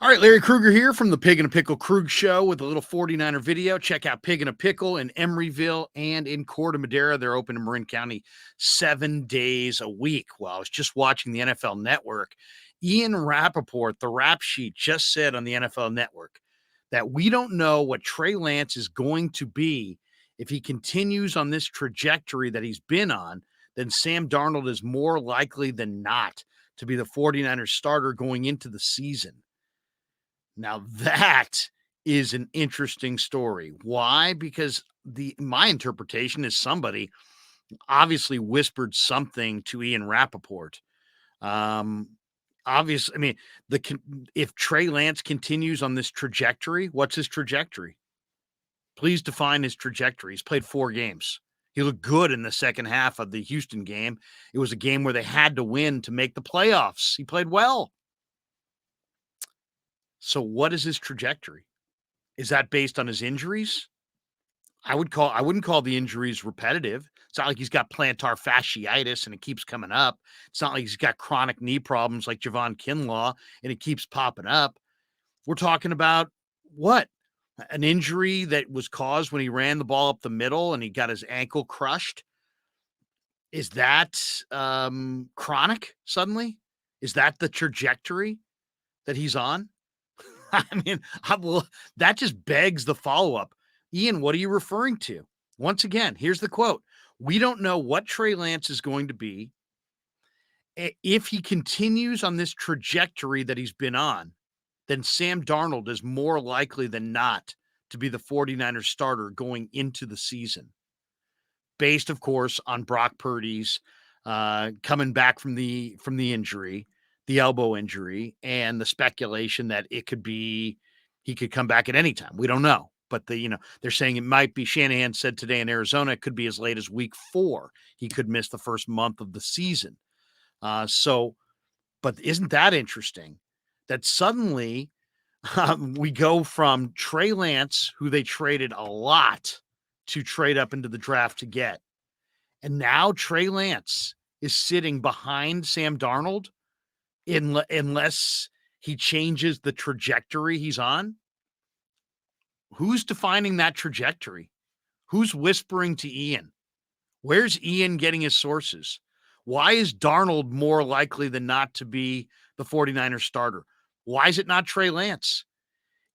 All right, Larry Krueger here from the Pig and a Pickle Krug Show with a little 49er video. Check out Pig and a Pickle in Emeryville and in Corte Madera. They're open in Marin County 7 days a week. Well, I was just watching the NFL Network. Ian Rapoport, the rap sheet, just said on the NFL Network that we don't know what Trey Lance is going to be if he continues on this trajectory that he's been on. Then Sam Darnold is more likely than not to be the 49ers starter going into the season. Now that is an interesting story. Why? Because my interpretation is somebody obviously whispered something to Ian Rapoport. Um, obviously, I mean, if Trey Lance continues on this trajectory, what's his trajectory? Please define his trajectory. He's played 4 games. He looked good in the second half of the Houston game. It was a game where they had to win to make the playoffs. He played well. So what is his trajectory? Is that based on his injuries? I wouldn't call the injuries repetitive. It's not like he's got plantar fasciitis and it keeps coming up. It's not like he's got chronic knee problems like Javon Kinlaw and it keeps popping up. We're talking about what? An injury that was caused when he ran the ball up the middle and he got his ankle crushed. Is that chronic suddenly? Is that the trajectory that he's on? I mean, that just begs the follow-up. Ian, what are you referring to? Once again, here's the quote. We don't know what Trey Lance is going to be if he continues on this trajectory that he's been on. Then Sam Darnold is more likely than not to be the 49ers starter going into the season. Based, of course, on Brock Purdy's coming back from the injury, the elbow injury, and the speculation that it could be he could come back at any time. We don't know. But they're saying it might be. Shanahan said today in Arizona it could be as late as week 4. He could miss the first month of the season. But isn't that interesting? That suddenly we go from Trey Lance, who they traded a lot to trade up into the draft to get. And now Trey Lance is sitting behind Sam Darnold unless he changes the trajectory he's on. Who's defining that trajectory? Who's whispering to Ian? Where's Ian getting his sources? Why is Darnold more likely than not to be the 49ers starter? Why is it not Trey Lance?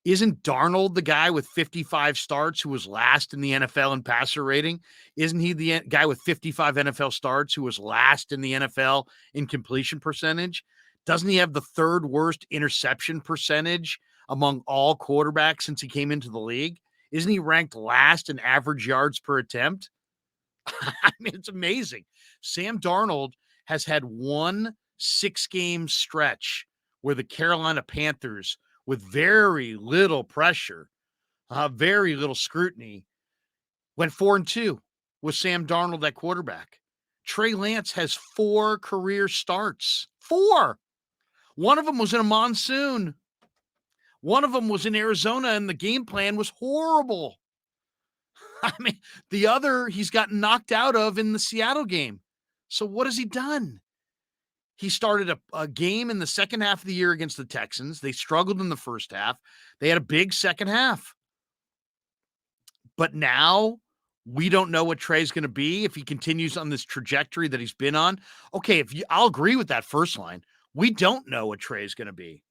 Isn't Darnold the guy with 55 starts who was last in the NFL in passer rating? Isn't he the guy with 55 NFL starts who was last in the NFL in completion percentage? Doesn't he have the 3rd worst interception percentage among all quarterbacks since he came into the league? Isn't he ranked last in average yards per attempt? I mean, it's amazing. Sam Darnold has had one 6-game stretch where the Carolina Panthers, with very little pressure, very little scrutiny, went 4-2 with Sam Darnold at quarterback. Trey Lance has 4 career starts. 4. One of them was in a monsoon. One of them was in Arizona, and the game plan was horrible. I mean, the other he's gotten knocked out of in the Seattle game. So what has he done? He started a game in the second half of the year against the Texans. They struggled in the first half. They had a big second half. But now we don't know what Trey's going to be if he continues on this trajectory that he's been on. Okay, I'll agree with that first line. We don't know what Trey's going to be.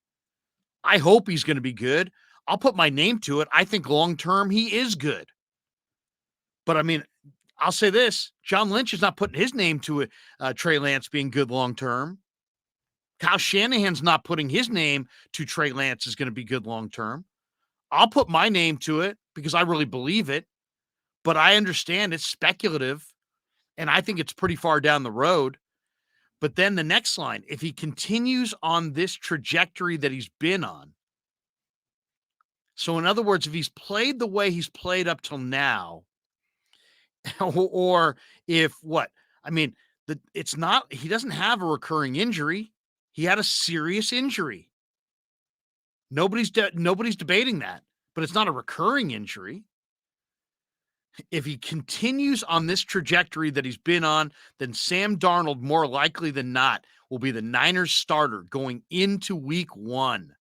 I hope he's going to be good. I'll put my name to it. I think long-term he is good. But, I mean, I'll say this. John Lynch is not putting his name to it, Trey Lance being good long-term. Kyle Shanahan's not putting his name to Trey Lance is going to be good long-term. I'll put my name to it because I really believe it. But I understand it's speculative, and I think it's pretty far down the road. But then the next line, if he continues on this trajectory that he's been on, so in other words, if he's played the way he's played up till now, or if what? I mean, it's not, he doesn't have a recurring injury. He had a serious injury. Nobody's debating that, but it's not a recurring injury. If he continues on this trajectory that he's been on, then Sam Darnold, more likely than not, will be the Niners starter going into week 1.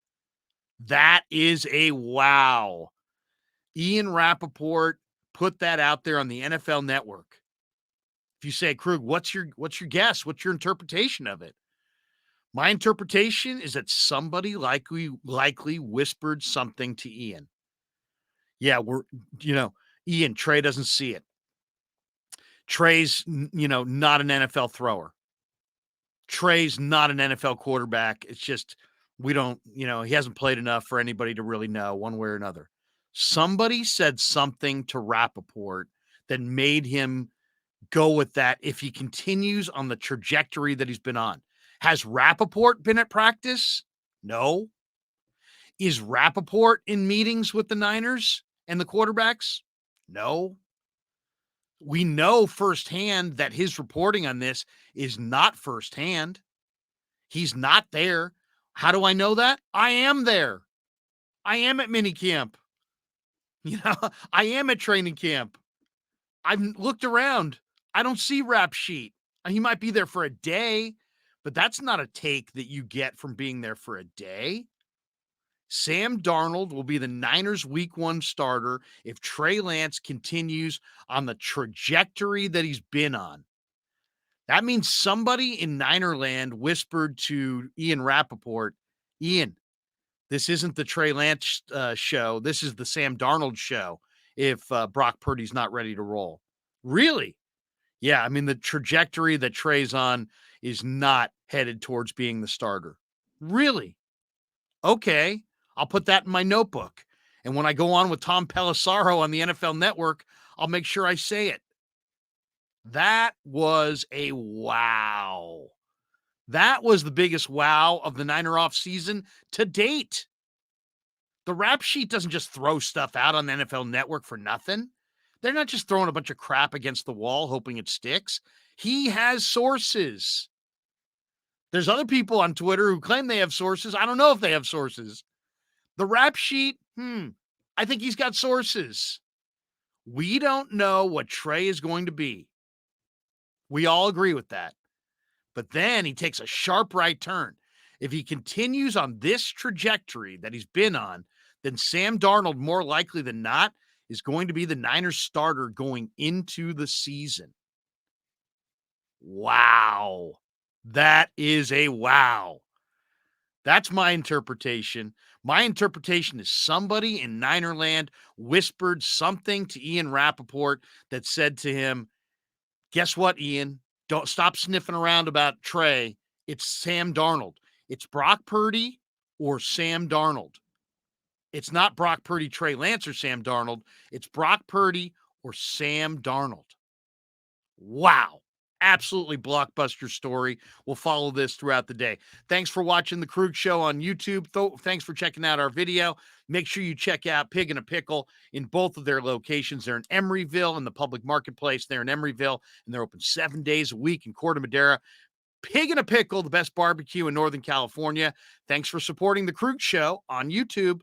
That is a wow. Ian Rapoport put that out there on the NFL Network. If you say, Krug, what's your guess? What's your interpretation of it? My interpretation is that somebody likely whispered something to Ian. Yeah, Ian, Trey doesn't see it. Trey's, not an NFL thrower. Trey's not an NFL quarterback. It's just, we don't, he hasn't played enough for anybody to really know one way or another. Somebody said something to Rapoport that made him go with that if he continues on the trajectory that he's been on. Has Rapoport been at practice? No. Is Rapoport in meetings with the Niners and the quarterbacks? No. We know firsthand that his reporting on this is not firsthand. He's not there. How do I know that? I am there. I am at minicamp. I am at training camp. I've looked around. I don't see Rap Sheet. He might be there for a day, but that's not a take that you get from being there for a day. Sam Darnold will be the Niners' week 1 starter if Trey Lance continues on the trajectory that he's been on. That means somebody in Ninerland whispered to Ian Rapoport, Ian, this isn't the Trey Lance show. This is the Sam Darnold show if Brock Purdy's not ready to roll. Really? Yeah, I mean, the trajectory that Trey's on is not headed towards being the starter. Really? Okay, I'll put that in my notebook. And when I go on with Tom Pelissaro on the NFL Network, I'll make sure I say it. That was a wow. That was the biggest wow of the Niner off season to date. The Rap Sheet doesn't just throw stuff out on the NFL Network for nothing. They're not just throwing a bunch of crap against the wall hoping it sticks. He has sources. There's other people on Twitter who claim they have sources. I don't know if they have sources. The Rap Sheet, I think he's got sources. We don't know what Trey is going to be. We all agree with that. But then he takes a sharp right turn. If he continues on this trajectory that he's been on, then Sam Darnold, more likely than not, is going to be the Niners starter going into the season. Wow. That is a wow. That's my interpretation. My interpretation is somebody in Ninerland whispered something to Ian Rapoport that said to him, guess what, Ian? Don't stop sniffing around about Trey. It's Sam Darnold. It's Brock Purdy or Sam Darnold. It's not Brock Purdy, Trey Lance, or Sam Darnold. It's Brock Purdy or Sam Darnold. Wow. Absolutely blockbuster story. We'll follow this throughout the day. Thanks for watching The Krug Show on YouTube. Thanks for checking out our video. Make sure you check out Pig and a Pickle in both of their locations. They're in Emeryville in the public marketplace. They're in Emeryville, and they're open 7 days a week in Corte Madera. Pig and a Pickle, the best barbecue in Northern California. Thanks for supporting The Krug Show on YouTube.